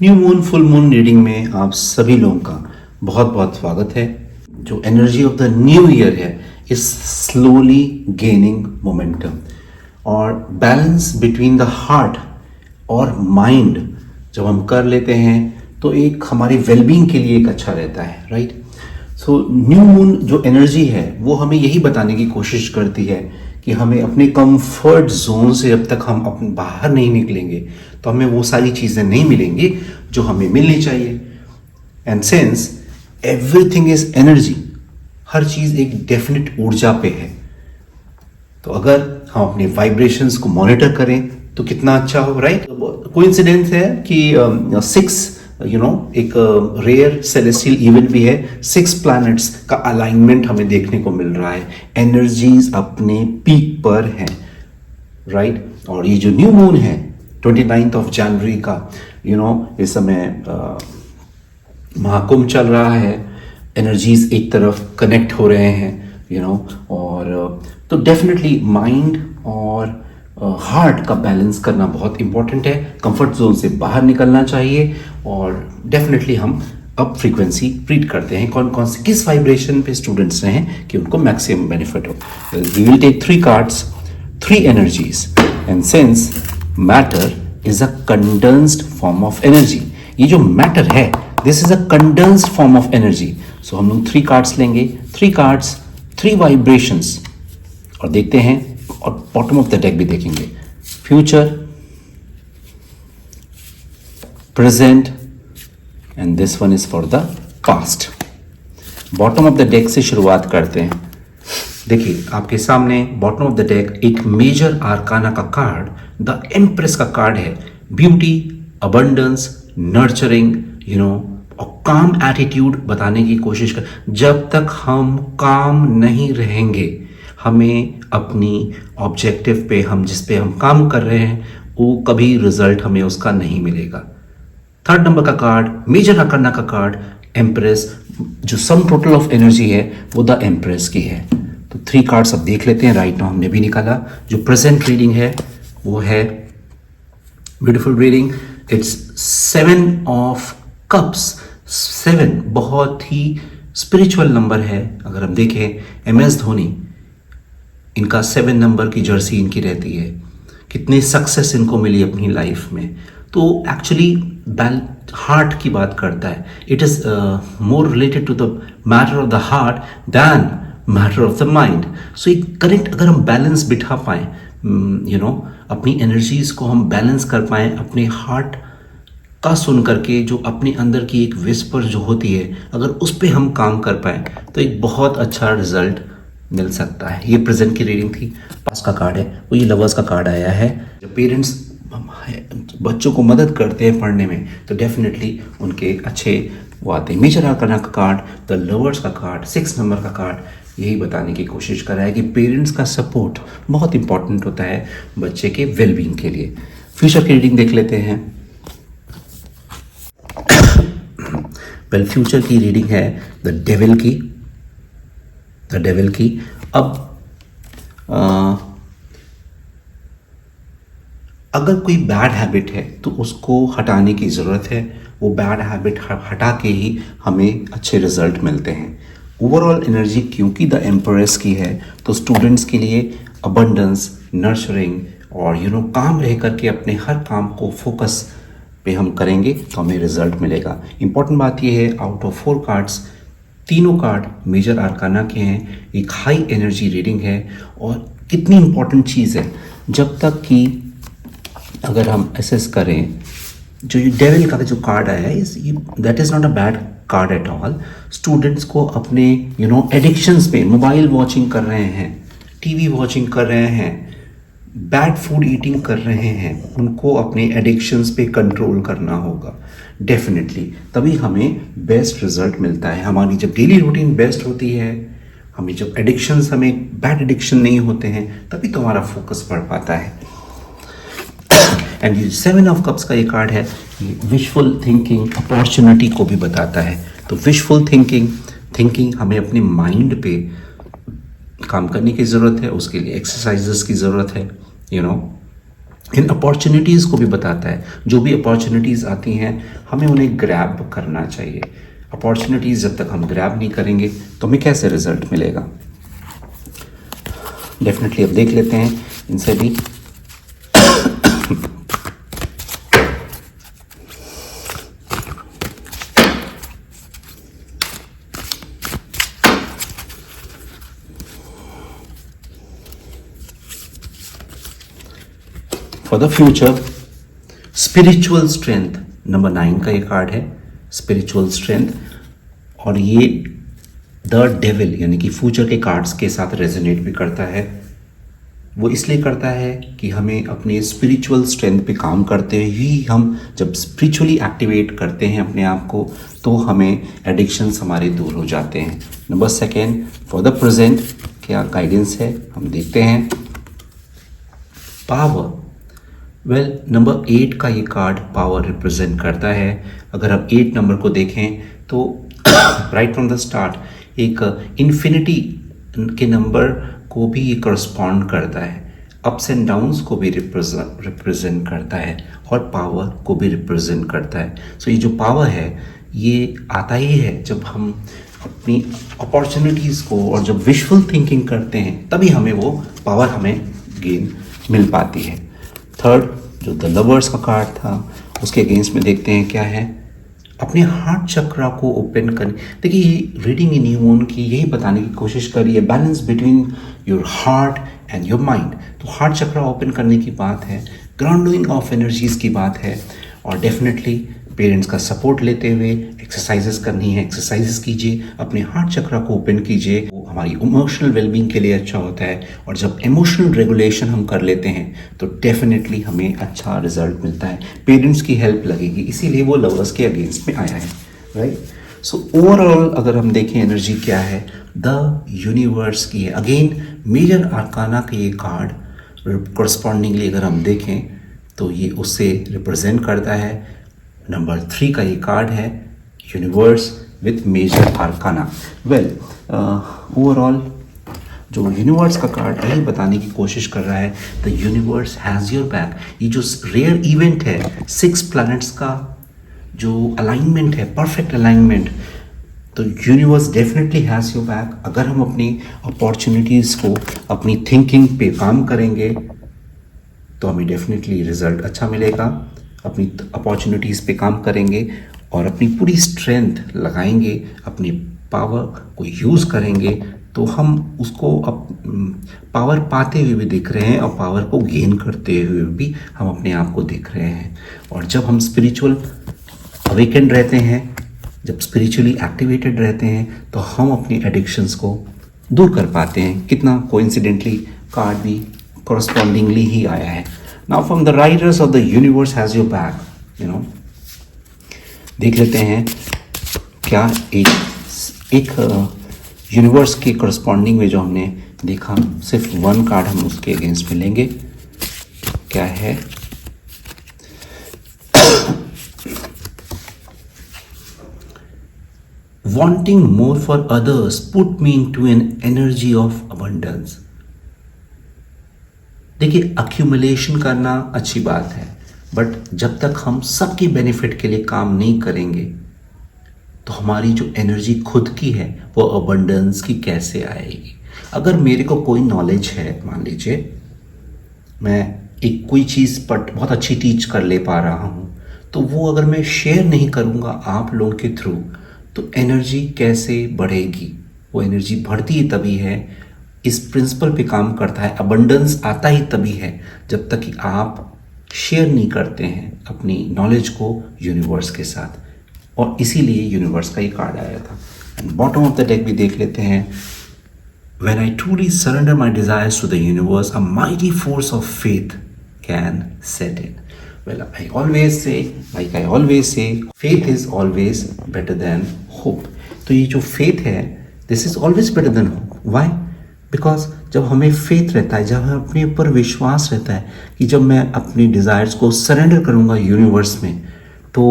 New moon full moon reading में आप सभी लोगों का बहुत बहुत स्वागत है। जो energy of the new year है इज स्लोली गेनिंग मोमेंटम और बैलेंस बिटवीन द हार्ट और माइंड जब हम कर लेते हैं तो एक हमारी वेलबींग के लिए एक अच्छा रहता है, राइट। सो न्यू मून जो एनर्जी है वो हमें यही बताने की कोशिश करती है कि हमें अपने कंफर्ट जोन से जब तक हम अपने बाहर नहीं निकलेंगे तो हमें वो सारी चीज़ें नहीं मिलेंगी जो हमें मिलनी चाहिए। And since everything is energy, हर चीज़ एक डेफिनेट ऊर्जा पे है, तो अगर हम अपने वाइब्रेशंस को मॉनिटर करें तो कितना अच्छा हो, राइट। कोइंसिडेंस है कि सिक्स एक रेयर सेलेस्टियल इवेंट भी है, 6 प्लैनेट्स का अलाइनमेंट हमें देखने को मिल रहा है, एनर्जीज अपने पीक पर हैं, राइट। और ये जो न्यू मून है 29 ऑफ जनवरी का, इस समय महाकुंभ चल रहा है, एनर्जीज एक तरफ कनेक्ट हो रहे हैं, और तो डेफिनेटली माइंड और हार्ट का बैलेंस करना बहुत इंपॉर्टेंट है। कंफर्ट जोन से बाहर निकलना चाहिए और डेफिनेटली हम अब फ्रीक्वेंसी रीड करते हैं कौन कौन से किस वाइब्रेशन पे स्टूडेंट्स रहें कि उनको मैक्सिमम बेनिफिट हो। We will take 3 cards, 3 energies, and since matter is a condensed form of energy, ये जो मैटर है this is a condensed form of energy, so हम लोग 3 कार्ड्स लेंगे, 3 कार्ड्स 3 वाइब्रेशंस, और देखते हैं और बॉटम ऑफ द डेक भी देखेंगे। Future, present and this one is for the past. Bottom of the deck से शुरुआत करते हैं। देखिए आपके सामने बॉटम ऑफ द डेक एक मेजर आर्काना का कार्ड, द एम्प्रेस का कार्ड है। ब्यूटी, अबंडेंस, नर्चरिंग, और काम एटीट्यूड बताने की कोशिश कर। जब तक हम काम नहीं रहेंगे, हमें अपनी ऑब्जेक्टिव पे, हम जिस पे हम काम कर रहे हैं, वो कभी रिजल्ट हमें उसका नहीं मिलेगा। 3rd नंबर का कार्ड, मेजर आर्काना का कार्ड, एम्प्रेस, जो सम टोटल ऑफ एनर्जी है वो द एम्प्रेस की है। तो 3 कार्ड्स अब देख लेते हैं। राइट नाउ हमने भी निकाला। जो प्रेजेंट रीडिंग है वो है beautiful reading, it's 7 of cups. 7 बहुत ही स्पिरिचुअल नंबर है। अगर हम देखें MS धोनी, इनका 7 नंबर की जर्सी इनकी रहती है, कितनी सक्सेस इनको मिली अपनी लाइफ में। तो एक्चुअली हार्ट की बात करता है। It is more related to the matter of the heart than matter of the mind. So एक करेक्ट अगर हम बैलेंस बिठा पाएँ, अपनी एनर्जीज को हम बैलेंस कर पाएँ, अपने हार्ट का सुन करके जो अपने अंदर की एक विस्पर जो होती है, अगर उस पर हम काम कर पाएँ तो एक बहुत अच्छा रिजल्ट मिल सकता है। ये प्रेजेंट की रीडिंग थी। पास का कार्ड है वो ये लवर्स का कार्ड आया है। जब पेरेंट्स बच्चों को मदद करते हैं पढ़ने में तो डेफिनेटली उनके अच्छे वो आते हैं। मेजर आर्काना का कार्ड, द लवर्स का कार्ड, 6 नंबर का कार्ड यही बताने की कोशिश कर रहा है कि पेरेंट्स का सपोर्ट बहुत इंपॉर्टेंट होता है बच्चे के वेलबींग के लिए। फ्यूचर की रीडिंग देख लेते हैं। फ्यूचर की रीडिंग है द डेविल की। अब अगर कोई बैड हैबिट है तो उसको हटाने की ज़रूरत है। वो बैड हैबिट हटा के ही हमें अच्छे रिजल्ट मिलते हैं। ओवरऑल एनर्जी क्योंकि द एम्प्रेस की है तो स्टूडेंट्स के लिए अबंडेंस, नर्चरिंग और काम रह करके अपने हर काम को फोकस पे हम करेंगे तो हमें रिजल्ट मिलेगा। इंपॉर्टेंट बात यह है, आउट ऑफ 4 कार्ड्स, तीनों कार्ड मेजर आर्काना के हैं। एक हाई एनर्जी रीडिंग है और कितनी इंपॉर्टेंट चीज़ है, जब तक कि अगर हम एसेस करें, जो ये डेविल का जो कार्ड आया है, that is not a bad card at all. Students को अपने एडिक्शंस पे, मोबाइल वॉचिंग कर रहे हैं, टीवी वॉचिंग कर रहे हैं, बैड फूड ईटिंग कर रहे हैं, उनको अपने एडिक्शंस पे कंट्रोल करना होगा डेफिनेटली, तभी हमें बेस्ट रिजल्ट मिलता है। हमारी जब डेली रूटीन बेस्ट होती है, हमें जब एडिक्शंस, हमें बैड एडिक्शन नहीं होते हैं, तभी तो हमारा फोकस बढ़ पाता है। एंड ये 7 ऑफ कप्स का ये कार्ड है, विशफुल थिंकिंग अपॉर्चुनिटी को भी बताता है। तो विशफुल थिंकिंग हमें अपने माइंड पे काम करने की ज़रूरत है, उसके लिए एक्सरसाइजेस की ज़रूरत है, इन अपॉर्चुनिटीज़ को भी बताता है। जो भी अपॉर्चुनिटीज़ आती हैं हमें उन्हें ग्रैब करना चाहिए। अपॉर्चुनिटीज़ जब तक हम ग्रैब नहीं करेंगे तो हमें कैसे रिजल्ट मिलेगा। डेफिनेटली अब देख लेते हैं इनसे भी। For the future spiritual strength, number 9 का ये कार्ड है, स्पिरिचुअल स्ट्रेंथ। और ये द डेविल यानी कि फ्यूचर के कार्ड्स के साथ रेजोनेट भी करता है। वो इसलिए करता है कि हमें अपने स्पिरिचुअल स्ट्रेंथ पे काम करते हुए ही, हम जब स्पिरिचुअली एक्टिवेट करते हैं अपने आप को, तो हमें एडिक्शंस हमारे दूर हो जाते हैं। नंबर 2 फॉर द प्रेजेंट क्या गाइडेंस है हम देखते हैं। पावर, वेल नंबर 8 का ये कार्ड पावर रिप्रेजेंट करता है। अगर आप 8 नंबर को देखें तो राइट फ्रॉम द स्टार्ट एक इन्फिनिटी के नंबर को भी ये करस्पॉन्ड करता है, अप्स एंड डाउन्स को भी रिप्रेजेंट करता है और पावर को भी रिप्रेजेंट करता है। सो ये जो पावर है ये आता ही है जब हम अपनी अपॉर्चुनिटीज़ को और जब विजुअल थिंकिंग करते हैं, तभी हमें वो पावर हमें गेन मिल पाती है। थर्ड जो द लवर्स का कार्ड था उसके अगेंस्ट में देखते हैं क्या है। अपने हार्ट चक्रा को ओपन करने, देखिए रीडिंग इन न्यू मून की यही बताने की कोशिश करी है, balance between your heart and your mind. तो हार्ट चक्रा ओपन करने की बात है, ग्राउंडिंग ऑफ एनर्जीज़ की बात है, और डेफिनेटली पेरेंट्स का सपोर्ट लेते हुए एक्सरसाइजेस करनी है। एक्सरसाइजेस कीजिए, अपने हार्ट चक्रा को ओपन कीजिए, वो हमारी इमोशनल वेलबींग के लिए अच्छा होता है। और जब इमोशनल रेगुलेशन हम कर लेते हैं तो डेफिनेटली हमें अच्छा रिजल्ट मिलता है, पेरेंट्स की हेल्प लगेगी, इसीलिए वो लवर्स के अगेंस्ट में आया है, राइट। सो ओवरऑल अगर हम देखें एनर्जी क्या है, द यूनिवर्स की है। अगेन मेजर आर्काना के ये कार्ड करस्पॉन्डिंगली अगर हम देखें तो ये उससे रिप्रेजेंट करता है। नंबर 3 का ये कार्ड है, universe with major arcana. Well overall जो यूनिवर्स का कार्ड यही बताने की कोशिश कर रहा है, the universe has your back. ये जो रेयर इवेंट है 6 प्लैनेट्स का जो अलाइनमेंट है, परफेक्ट अलाइनमेंट, तो universe definitely has your back. अगर हम अपनी अपॉर्चुनिटीज़ को, अपनी थिंकिंग पे काम करेंगे तो हमें डेफिनेटली रिजल्ट अच्छा मिलेगा। अपनी अपॉर्चुनिटीज़ पे काम करेंगे और अपनी पूरी स्ट्रेंथ लगाएंगे, अपनी पावर को यूज़ करेंगे, तो हम उसको पावर पाते हुए भी दिख रहे हैं और पावर को गेन करते हुए भी हम अपने आप को दिख रहे हैं। और जब हम स्पिरिचुअल अवेकेंड रहते हैं, जब स्पिरिचुअली एक्टिवेटेड रहते हैं, तो हम अपनी एडिक्शंस को दूर कर पाते हैं। कितना कोइंसिडेंटली कार्ड भी correspondingly ही आया है। Now from the writers of the universe has your back, you know, देख लेते हैं क्या एक यूनिवर्स के करस्पॉन्डिंग में जो हमने देखा, सिर्फ 1 कार्ड हम उसके अगेंस्ट में लेंगे। क्या है, wanting more for others put me into an energy of abundance। देखिए अक्यूमुलेशन करना अच्छी बात है, बट जब तक हम सबके बेनिफिट के लिए काम नहीं करेंगे तो हमारी जो एनर्जी खुद की है वो अबंडेंस की कैसे आएगी। अगर मेरे को कोई नॉलेज है, मान लीजिए मैं एक कोई चीज़ पर बहुत अच्छी टीच कर ले पा रहा हूँ, तो वो अगर मैं शेयर नहीं करूँगा आप लोगों के थ्रू, तो एनर्जी कैसे बढ़ेगी। वो एनर्जी बढ़ती ही तभी है, इस प्रिंसिपल पे काम करता है। अबंडेंस आता ही तभी है जब तक कि आप शेयर नहीं करते हैं अपनी नॉलेज को यूनिवर्स के साथ, और इसीलिए यूनिवर्स का ये कार्ड आया था। And bottom of the deck भी देख लेते हैं। When I truly surrender my desires to the universe, a mighty force of faith can set in. Well, I always say, like I always say, faith is always better than hope. तो ये जो faith है, this is always better than hope. Why? Because जब हमें faith रहता है, जब हमें अपने ऊपर विश्वास रहता है कि जब मैं अपनी डिज़ायर्स को सरेंडर करूँगा यूनिवर्स में, तो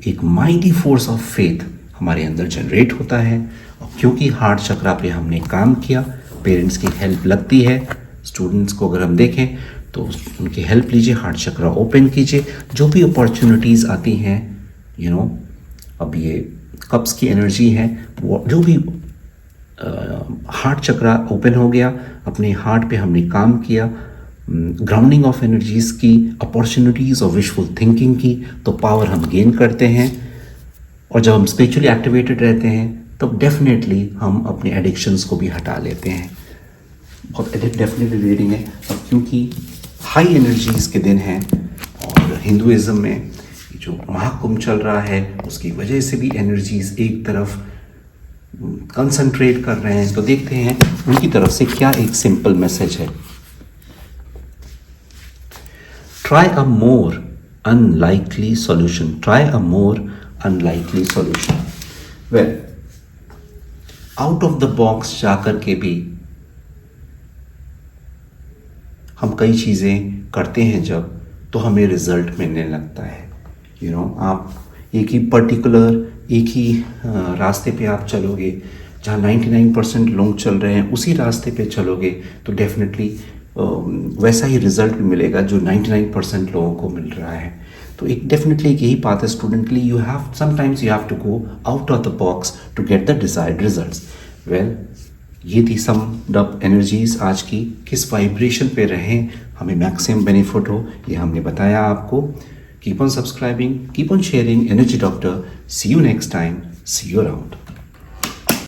एक माइटी फोर्स ऑफ फेथ हमारे अंदर जनरेट होता है। और क्योंकि हार्ट चक्रा पे हमने काम किया, पेरेंट्स की हेल्प लगती है, स्टूडेंट्स को अगर हम देखें तो उनकी हेल्प लीजिए, हार्ट चक्रा ओपन कीजिए, जो भी अपॉर्चुनिटीज़ आती हैं अब ये कप्स की एनर्जी है, वो जो भी हार्ट चक्रा ओपन हो गया, अपने हार्ट पे हमने काम किया, ग्राउंडिंग ऑफ एनर्जीज की, अपॉर्चुनिटीज़ और विशफुल थिंकिंग की, तो पावर हम गेन करते हैं। और जब हम स्पिरिचुअली एक्टिवेटेड रहते हैं तो डेफिनेटली हम अपने एडिक्शंस को भी हटा लेते हैं। बहुत डेफिनेटली रीडिंग है अब, क्योंकि हाई एनर्जीज़ के दिन हैं और हिंदुज़म में जो महाकुंभ चल रहा है उसकी वजह से भी एनर्जीज़ एक तरफ कंसंट्रेट कर रहे हैं। तो देखते हैं उनकी तरफ से क्या एक सिंपल मैसेज है। Try a more unlikely solution, try a more unlikely solution. Well, out of the box जाकर के भी हम कई चीज़ें करते हैं जब, तो हमें रिजल्ट मिलने लगता है। आप एक ही पर्टिकुलर एक ही रास्ते पे आप चलोगे, जहाँ 99% लोग चल रहे हैं उसी रास्ते पे चलोगे तो डेफिनेटली वैसा ही रिजल्ट भी मिलेगा जो 99% लोगों को मिल रहा है। तो एक डेफिनेटली यही बात है स्टूडेंट के लिए, you have to go out of the box to get the desired results. Well, ये थी समड अप एनर्जीज आज की, किस वाइब्रेशन पे रहें हमें मैक्सिमम बेनिफिट हो, ये हमने बताया आपको। Keep on subscribing, keep on sharing. Energy doctor, see you next time, see you around.